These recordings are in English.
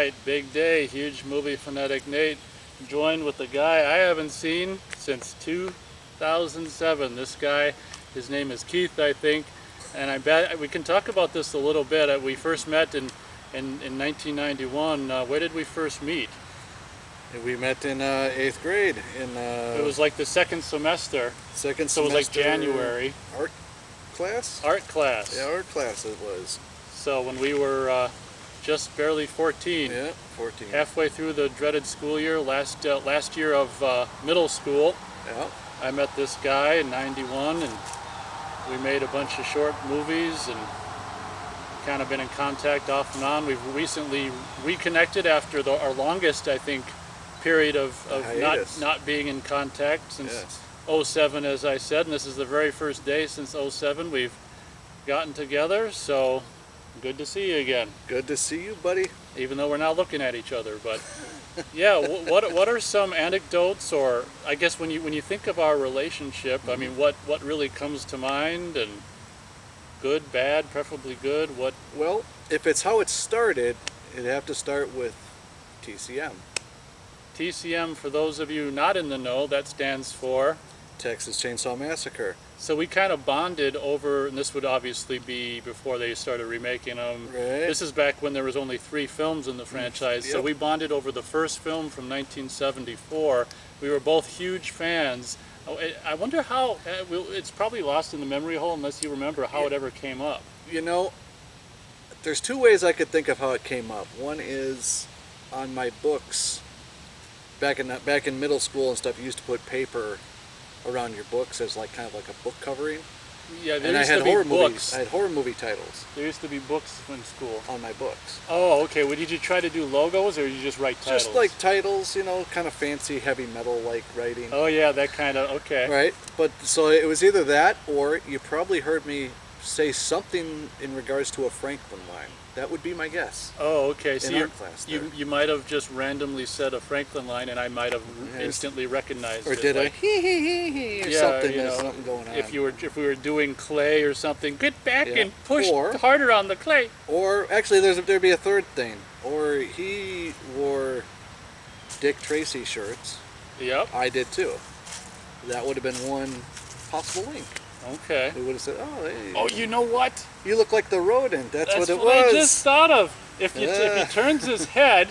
right, big day, huge movie fanatic Nate, joined with a guy I haven't seen since 2007. This guy, his name is Keith, I think, and I bet we can talk about this a little bit. We first met in 1991. Where did we first meet? We met in 8th grade in It was like the second semester, second so it was like semester January. art class. Art class. Yeah, art class it was. So when we were just barely 14. Yeah, 14. Halfway through the dreaded school year, last year of middle school, Yeah. I met this guy in '91, and we made a bunch of short movies and kind of been in contact off and on. We've recently reconnected after our longest, I think, period of hiatus. not being in contact since Yes. '07, as I said, and this is the very first day since '07 we've gotten together, so good to see you again. Good to see you, buddy. Even though we're not looking at each other, but yeah, what are some anecdotes, or I guess when you think of our relationship, I mean, what really comes to mind? And good, bad, preferably good. What? Well, if it's how it started, it'd have to start with TCM, TCM, for those of you not in the know, that stands for. Texas Chainsaw Massacre. So we kind of bonded over, and this would obviously be before they started remaking them. Right. This is back when there was only 3 films in the franchise. So Yep. we bonded over the first film from 1974. We were both huge fans. Oh, I wonder how, it's probably lost in the memory hole unless you remember how it ever came up. You know, there's 2 ways I could think of how it came up. One is on my books. Back in middle school and stuff, you used to put paper around your books as like kind of like a book covering. Yeah, there And I used had to be horror books. movies. I had horror movie titles There used to be books in school. on my books. Oh, okay. Well, did you try to do logos, or did you just write titles? Just like titles, you know, kind of fancy heavy metal like writing. Oh yeah, that kind of, okay. Right? But so it was either that or you probably heard me say something in regards to a Franklin line. That would be my guess. Oh, okay. So In art class there. you might have just randomly said a Franklin line, and I might have Yes. instantly recognized Or it. did I like, hee hee hee hee or yeah, something? you There's know, something going on. if we were doing clay or something, get back Yeah. and push Or- harder on the clay. Or actually, there'd be a third thing. Or he wore Dick Tracy shirts. Yep. I did too. That would have been one possible link. Okay. We would have said, "Oh, hey, Oh, you know what? you look like the rodent." That's what it what was. I just thought of. If Yeah. he turns his head,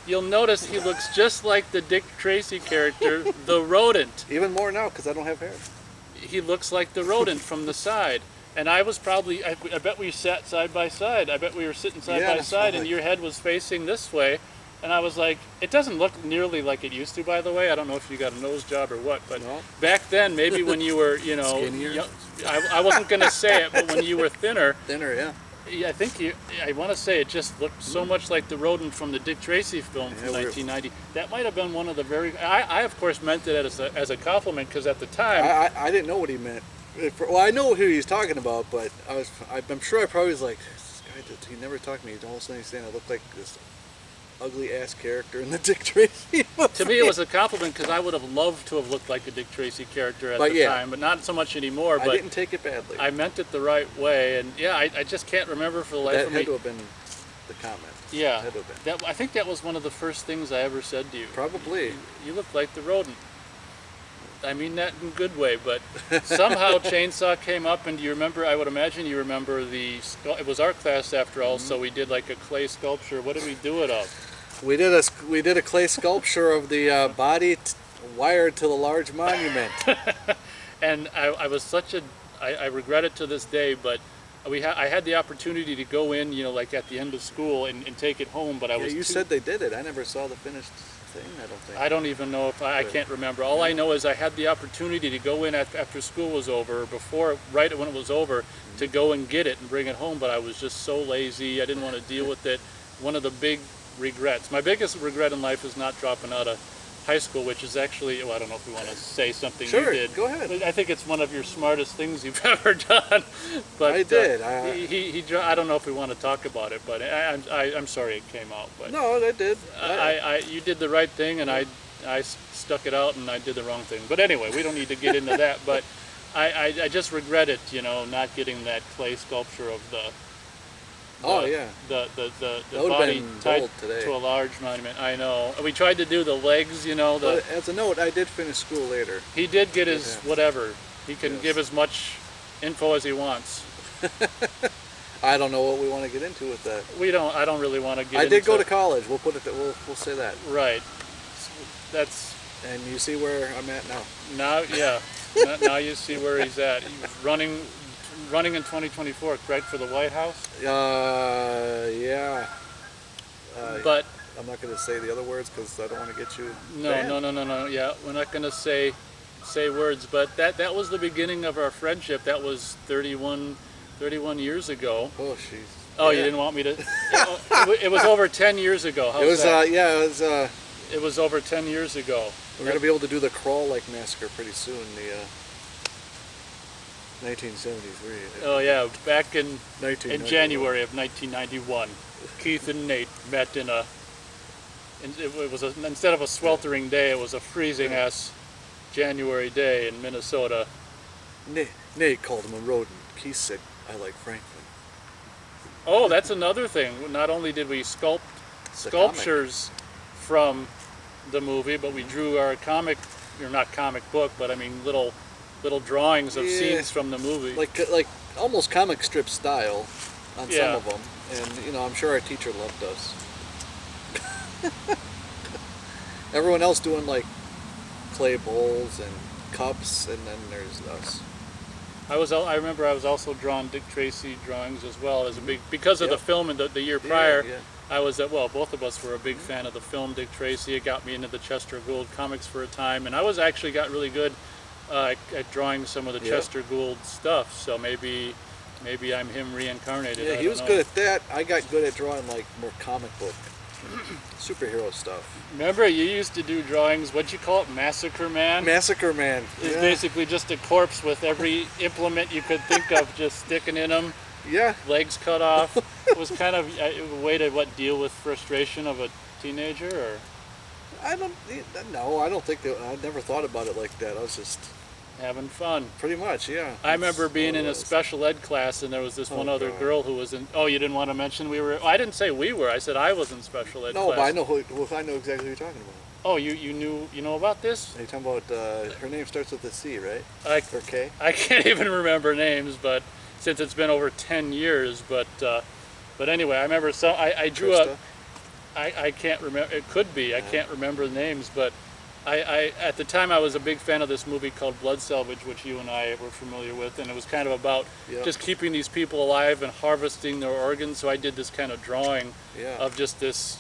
you'll notice he looks just like the Dick Tracy character, the rodent. Even more now because I don't have hair. He looks like the rodent from the side. And I was probably, I bet we sat side by side. I bet we were sitting side Yeah, by side, and like- your head was facing this way. And I was like, it doesn't look nearly like it used to, by the way. I don't know if you got a nose job or what, but No. back then, maybe when you were, you know, Skinnier? I wasn't going to say it, but when you were thinner, Thinner, yeah. I think I want to say it just looked so much like the rodent from the Dick Tracy film from Yeah, we're- 1990. That might have been one of the very, I of course meant it as a compliment, because at the time, I didn't know what he meant. Well, I know who he's talking about, but I'm sure I probably was like, this guy, he never talked to me. He almost saying I look like this ugly ass character in the Dick Tracy movie. to me it was a compliment, because I would have loved to have looked like a Dick Tracy character at But the yeah. time, but not so much anymore. I But didn't take it badly. I meant it the right way, and yeah, I just can't remember for the life That of had me. to have been the comment. Yeah, Had to have been. I think that was one of the first things I ever said to you. Probably. You look like the rodent. I mean that in a good way, but somehow Chainsaw came up, and do you remember, I would imagine you remember it was art class after all, Mm-hmm. so we did like a clay sculpture. What did we do it of? We did a clay sculpture of the body wired to the large monument. And I was I regret it to this day, but I had the opportunity to go in, you know, like at the end of school and take it home, but I Yeah, was you too, said they did it. I never saw the finished thing. I don't think. I don't even know if I can't remember. All I know is I had the opportunity to go in after school was over, right when it was over, to go and get it and bring it home, but I was just so lazy. I didn't want to deal with it. One of the big regrets, my biggest regret in life, is not dropping out of high school, which is actually, well, I don't know if we want to say something Sure, you did. go ahead. But I think it's one of your smartest things you've ever done. But I did. I don't know if we want to talk about it, but I'm sorry it came out. But No, they did. you did the right thing, and I stuck it out, and I did the wrong thing. But anyway, we don't need to get into that. But I just regret it, you know, not getting that clay sculpture of Oh, the, yeah. the That would've body been tied gold today. to a large monument. I know. We tried to do the legs, But as a note, I did finish school later. he did get his Yeah. whatever. He can Yes. give as much info as he wants. I don't know what we want to get into with that. I don't really want to get I into did go to college. We'll put it. We'll say that. Right. That's And you see where I'm at now. now, yeah. Now you see where he's at. He was running in 2024, correct, for the White House? Yeah. But I'm not going to say the other words because I don't want to get you. no, banned. no. Yeah, we're not going to say words, but that was the beginning of our friendship. That was 31 years ago. Oh, jeez. Oh, Yeah. you didn't want me to? It was over 10 years ago. How's It was. that? Yeah. It was. It was over 10 years ago. We're going to be able to do the Crawl Lake Massacre pretty soon. The 1973. Oh yeah, back in 1991. January of 1991, Keith and Nate met in a. It was instead of a sweltering day, it was a freezing ass January day in Minnesota. Nate called him a rodent. Keith said, "I like Franklin." Oh, that's another thing. Not only did we sculpt The sculptures from the movie, but we drew our comic, or not comic book, but I mean little drawings of Yeah. scenes from the movie. Like almost comic strip style on Yeah. some of them, and I'm sure our teacher loved us. Everyone else doing like clay bowls and cups, and then there's us. I remember I was also drawing Dick Tracy drawings as well as a big, because of the Yep. film in the year prior. Yeah. I was both of us were a big fan of the film Dick Tracy. It got me into the Chester Gould comics for a time, and I was actually got really good at drawing some of the Yep. Chester Gould stuff. So maybe I'm him reincarnated. Yeah, I he don't was know. good at that. I got good at drawing like more comic book, superhero stuff. Remember, you used to do drawings. What'd you call it? Massacre Man. Massacre Man. It's Yeah. basically just a corpse with every implement you could think of just sticking in him. Yeah. Legs cut off. It was kind of a way to deal with frustration of a teenager, or I don't think that, I never thought about it like that. I was just having fun. pretty much, yeah. I remember That's being all in it a was. special ed class, and there was this one Oh, other God. girl who was in. Oh, you didn't want to mention we were. I didn't say we were. I said I was in special ed No, class. but I know I know exactly who you're talking about. Oh, you know about this? Are you talking about her name starts with a C, right? I Or K? I can't even remember names, but since it's been over 10 years, but anyway, I remember. So I drew Krista? I can't remember. It could be. I can't remember the names, but I at the time I was a big fan of this movie called Blood Salvage, which you and I were familiar with, and it was kind of about Yeah. just keeping these people alive and harvesting their organs. So I did this kind of drawing Yeah. of just this,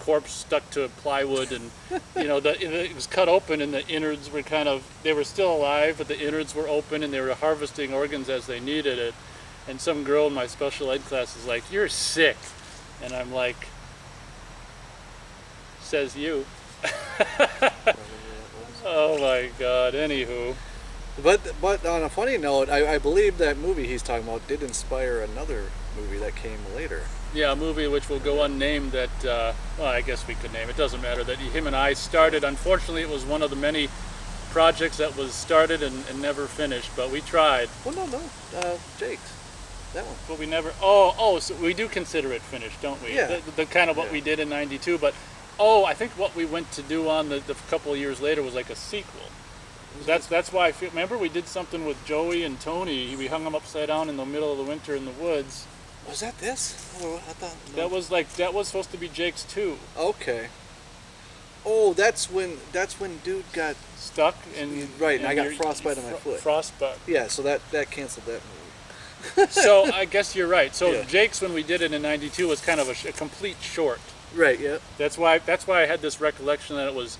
corpse stuck to plywood, and it was cut open, and the innards were they were still alive, but the innards were open, and they were harvesting organs as they needed it. And some girl in my special ed class is like, "You're sick," and I'm like, "Says you." Oh my God. Anywho, But on a funny note, I believe that movie he's talking about did inspire another movie that came later. yeah, a movie which will go unnamed that, well, I guess we could name. It doesn't matter, that him and I started. Unfortunately, it was one of the many projects that was started and never finished, but we tried. Well, no, Jake's. That one. But we never. So we do consider it finished, don't we? Yeah. The kind of what Yeah. we did in '92, but I think what we went to do on the couple of years later was like a sequel. That's why I feel. Remember, we did something with Joey and Tony. We hung them upside down in the middle of the winter in the woods. Was that this? Oh, I thought. No. That was supposed to be Jake's too. Okay. Oh, that's when dude got Stuck and right, and I got you're- frostbite on my foot. Frostbite. Yeah, so that canceled that movie. So I guess you're right. So Yeah. Jake's, when we did it in '92, was kind of a complete short. Right. Yeah. That's why I had this recollection that it was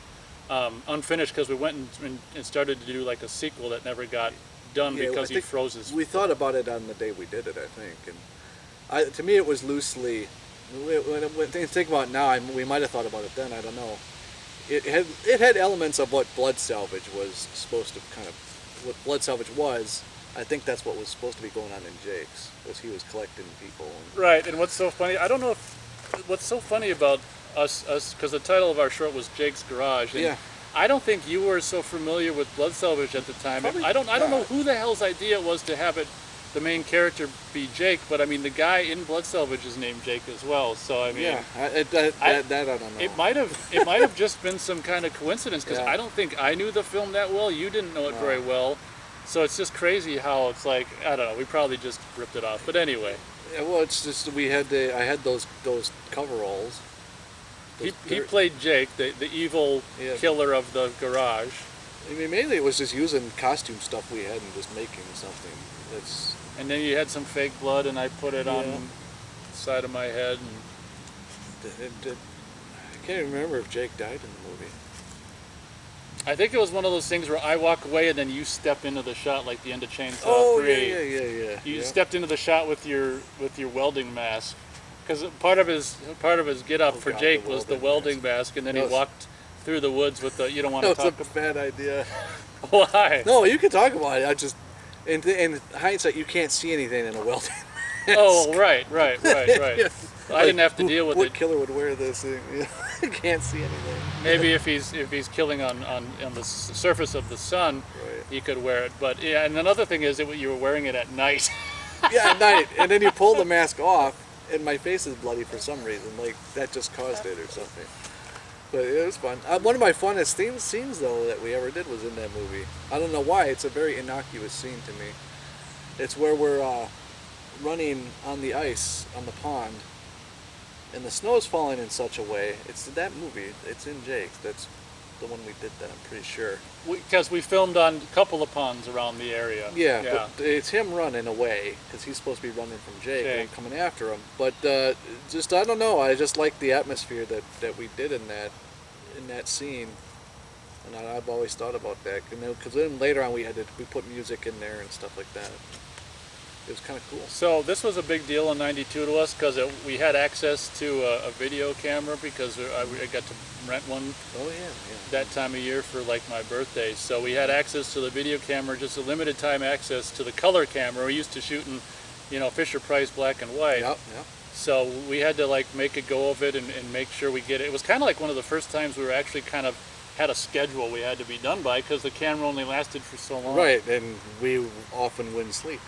unfinished, because we went and started to do like a sequel that never got done Yeah, because I he think froze his. We thought about it on the day we did it, I think, and to me it was loosely. When I think about it now, we might have thought about it then. I don't know. It had elements of what Blood Salvage was supposed to what Blood Salvage was. I think that's what was supposed to be going on in Jake's, was he was collecting people. And, Right, and what's so funny? I don't know what's so funny about us because the title of our short was Jake's Garage. And Yeah. I don't think you were so familiar with Blood Salvage at the time. Probably I don't know not. who the hell's idea it was to have it. the main character be Jake, but I mean the guy in Blood Salvage is named Jake as well. So I mean, Yeah, that I don't know. it might have just been some kind of coincidence because Yeah. I don't think I knew the film that well. You didn't know it very well, so it's just crazy how it's like I don't know. We probably just ripped it off, but anyway, Yeah, well, it's just I had those coveralls. he played Jake, the evil Yeah. killer of the garage. I mean, mainly it was just using costume stuff we had and just making something. That's And then you had some fake blood, and I put it Yeah. on the side of my head. And I can't even remember if Jake died in the movie. I think it was one of those things where I walk away, and then you step into the shot, like the end of Chainsaw Oh 3. yeah. You yeah. stepped into the shot with your welding mask, because part of his get up Oh, for God, Jake the was the welding welding mask, and then That he was- walked through the woods with the. You don't want to That was talk a bad idea. about why? No, you can talk about it. I just, in hindsight, you can't see anything in a welding mask. Oh right. Yeah. I didn't have to deal with what it. killer would wear this? You can't see anything. Maybe if he's killing on the surface of the sun, Right. he could wear it. But yeah, and another thing is that you were wearing it at night. Yeah, at night, and then you pull the mask off, and my face is bloody for some reason. Like that just caused it or something. But it was fun. One of my funnest scenes though that we ever did was in that movie. I don't know why. It's a very innocuous scene to me. It's where we're running on the ice on the pond, and the snow's falling in such a way. It's that movie. It's in Jake's. That's the one we did that. I'm pretty sure. Because we filmed on a couple of ponds around the area. Yeah, but it's him running away because he's supposed to be running from Jake and I'm coming after him. But just I don't know. I just like the atmosphere that we did in that scene, and I've always thought about that. Because then later on we put music in there and stuff like that. It was kind of cool. So this was a big deal in '92 to us because we had access to a video camera because I got to rent one Oh yeah. that time of year for like my birthday. So we had access to the video camera, just a limited time access to the color camera. We used to shoot in, Fisher Price black and white. Yep. So we had to like make a go of it and make sure we get it. It was kind of like one of the first times we were actually kind of had a schedule we had to be done by because the camera only lasted for so long. Right, and we often wouldn't sleep.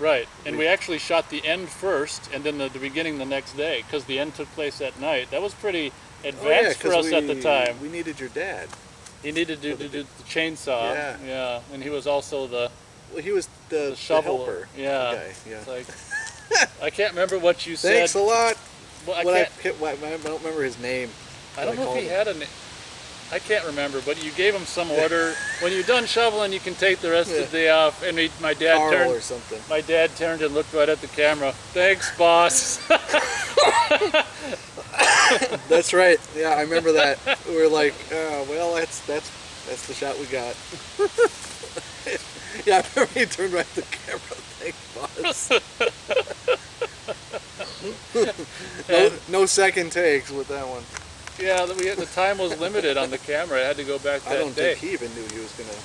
Right, and we actually shot the end first and then the beginning the next day because the end took place at night. That was pretty advanced for us at the time. We needed your dad. He needed to do the chainsaw. Yeah. And he was also the Well, he was the shovel. helper. Yeah. Guy. Yeah. It's like, I can't remember what you said. Thanks a lot. Well, I don't remember his name. I don't what know if he called had a name. I can't remember, but you gave him some order. When you're done shoveling, you can take the rest of the day off. And my dad Carl turned. or something. My dad turned and looked right at the camera. Thanks, boss. That's right. Yeah, I remember that. We were like, well, that's the shot we got. Yeah, I remember he turned right at the camera. Thanks, boss. No second takes with that one. Yeah, the time was limited on the camera. I had to go back that I don't day. think he even knew he was gonna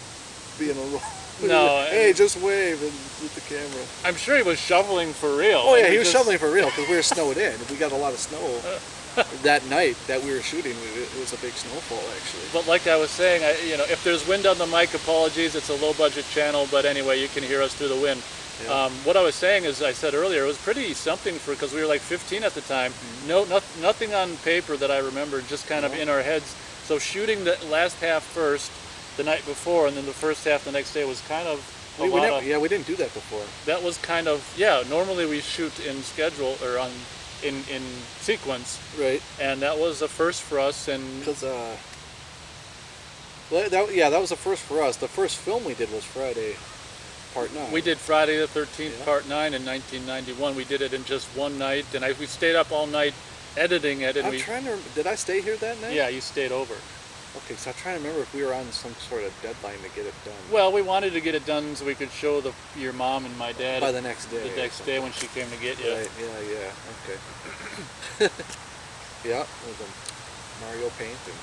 be in a role. No, Hey, just wave and with the camera. I'm sure he was shoveling for real. Oh yeah, And he was just- shoveling for real because we were snowed in. We got a lot of snow that night that we were shooting. It was a big snowfall actually. But like I was saying, if there's wind on the mic, apologies. It's a low-budget channel, but anyway, you can hear us through the wind. Yeah. What I was saying is, I said earlier, it was pretty something because we were like 15 at the time. Mm-hmm. Nothing on paper that I remember, just kind of in our heads. So shooting the last half first the night before, and then the first half the next day was kind of We didn't do that before. that was kind of normally we shoot in schedule or in sequence, Right. and that was a first for us. And Because that was the first for us. The first film we did was Friday, Part 9. we did Friday the 13th, Yeah. Part 9 in 1991. We did it in just one night, and we stayed up all night editing it. And I'm trying to. Did I stay here that night? yeah, you stayed over. Okay, so I'm trying to remember if we were on some sort of deadline to get it done Well, we wanted to get it done so we could show your mom and my dad by the next day. the or next day when she came to get you. Right. Yeah. Okay. Yeah, with the Mario paint and.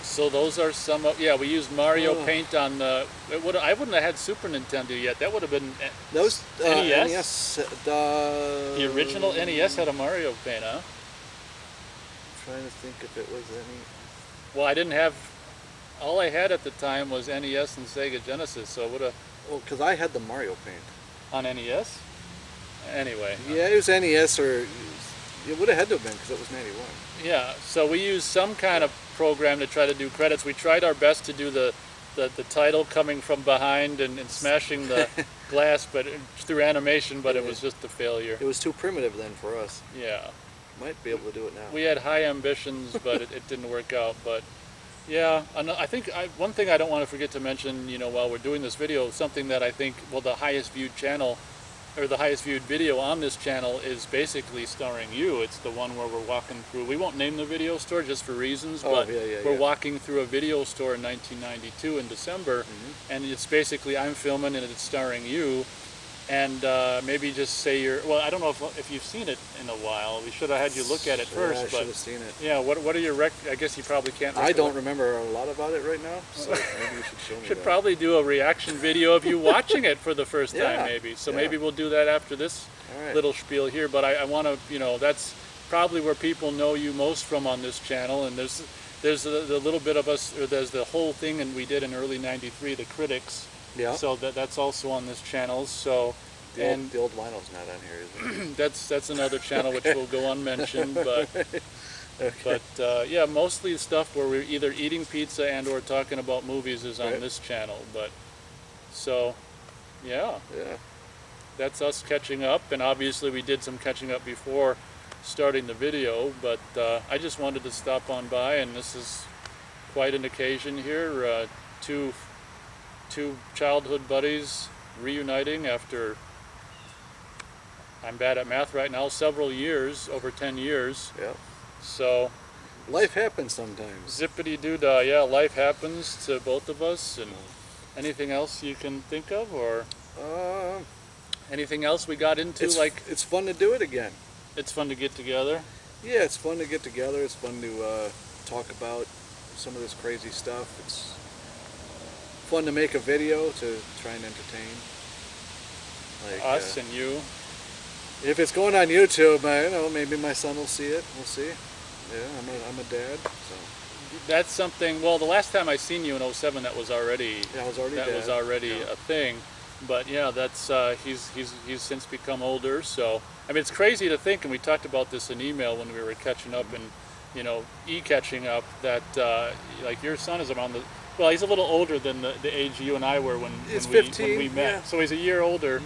So those are some of, we used Mario Oh. Paint on, I wouldn't have had Super Nintendo yet. That would have been, Those NES? NES, the original NES had a Mario Paint, huh? Trying to think if it was any. Well, I didn't have, all I had at the time was NES and Sega Genesis, so it would have, Oh, because I had the Mario paint. on NES? Anyway. Yeah, it was NES, or it would have had to have been because it was 91. Yeah, so we used some kind of program to try to do credits. We tried our best to do the title coming from behind and smashing the glass, but through animation, but it was just a failure. It was too primitive then for us. Yeah. Might be able to do it now. We had high ambitions, but it didn't work out. But yeah, I think one thing I don't want to forget to mention, while we're doing this video, something that I think, the highest viewed channel, or the highest viewed video on this channel is basically starring you. It's the one where we're walking through, we won't name the video store just for reasons, but we're walking through a video store in 1992 in December, and it's basically I'm filming and it's starring you. And maybe just say I don't know if you've seen it in a while. We should have had you look at it first. I should have seen it. Yeah, what are your I guess you probably can't. I don't remember a lot about it right now, so maybe you should show me Should probably do a reaction video of you watching it for the first time, Yeah, maybe. So yeah. maybe we'll do that after this little spiel here. But I want to, that's probably where people know you most from on this channel. And there's the little bit of us, or there's the whole thing, and we did in early '93, the Critics. Yeah. So that's also on this channel. So. The old vinyl's not on here, is it? That's another channel which will go unmentioned, but yeah, mostly stuff where we're either eating pizza and or talking about movies is on this channel. But so yeah, that's us catching up, and obviously we did some catching up before starting the video. But I just wanted to stop on by, and this is quite an occasion here. Two childhood buddies reuniting after, I'm bad at math right now, several years, over 10 years. Yeah. So life happens sometimes. Zippity doo dah, yeah, life happens to both of us. And anything else you can think of, or anything else we got into? It's fun to do it again. It's fun to get together. Yeah, it's fun to get together. It's fun to talk about some of this crazy stuff. It's fun to make a video to try and entertain. Like, us and you. If it's going on YouTube, maybe my son will see it. We'll see. Yeah, I'm a dad, so. That's something. Well, the last time I seen you in '07, that was already. Yeah, I was already. That was already a thing. But yeah, that's he's since become older. So I mean, it's crazy to think, and we talked about this in email when we were catching up, and catching up, that like your son is around the. Well, he's a little older than the age you and I were when 15, when we met. yeah. So he's a year older,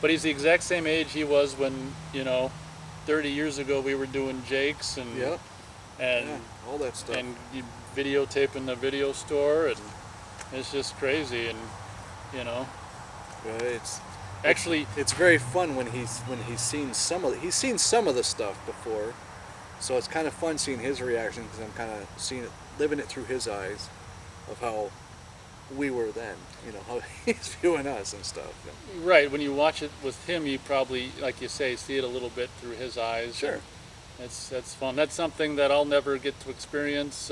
but he's the exact same age he was when 30 years ago we were doing Jake's and all that stuff, and videotaping the video store, and it's just crazy, and it's very fun when he's seen some of the stuff before, so it's kind of fun seeing his reaction, because I'm kind of seeing it, living it through his eyes of how we were then, how he's viewing us and stuff. Right, when you watch it with him, you probably, like you say, see it a little bit through his eyes. Sure. That's fun. That's something that I'll never get to experience,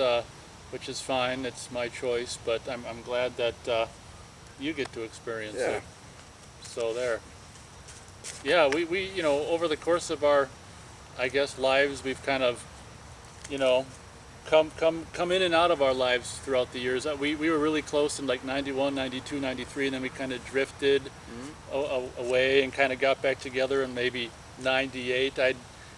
which is fine. It's my choice, but I'm glad that you get to experience it. So there. Yeah, we over the course of our, I guess, lives, we've kind of, come in and out of our lives throughout the years. We were really close in like 91, 92, 93, and then we kind of drifted away and kind of got back together in maybe 98. I'd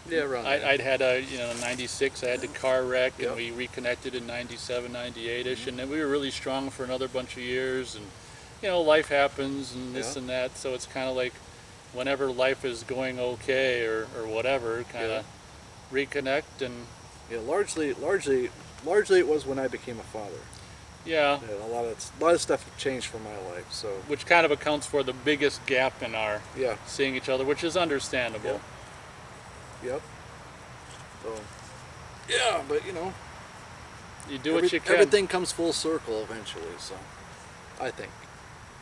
had a 96. I had the car wreck, and we reconnected in 97, 98ish, and then we were really strong for another bunch of years. And life happens and this and that. So it's kind of like whenever life is going okay or whatever, kind of reconnect. And largely it was when I became a father. Yeah. A lot of stuff changed for my life. So which kind of accounts for the biggest gap in our seeing each other, which is understandable. Yep. So, but you do what you can. Everything comes full circle eventually, so I think.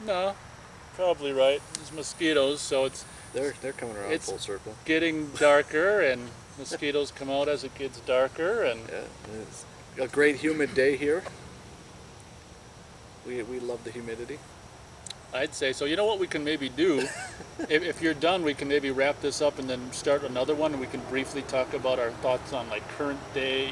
No, probably right. There's mosquitoes, so they're coming around full circle. Getting darker, and mosquitoes come out as it gets darker, and it's a great humid day here. We love the humidity. I'd say so. You know what we can maybe do? if you're done, we can maybe wrap this up and then start another one, and we can briefly talk about our thoughts on like current day,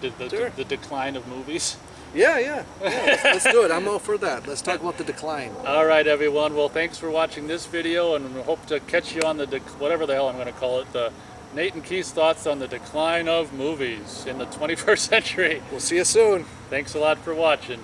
the decline of movies. Yeah. Let's do it. I'm all for that. Let's talk about the decline. All right, everyone. Well, thanks for watching this video, and we hope to catch you on the whatever the hell I'm going to call it, the Nate and Keith's thoughts on the decline of movies in the 21st century. We'll see you soon. Thanks a lot for watching.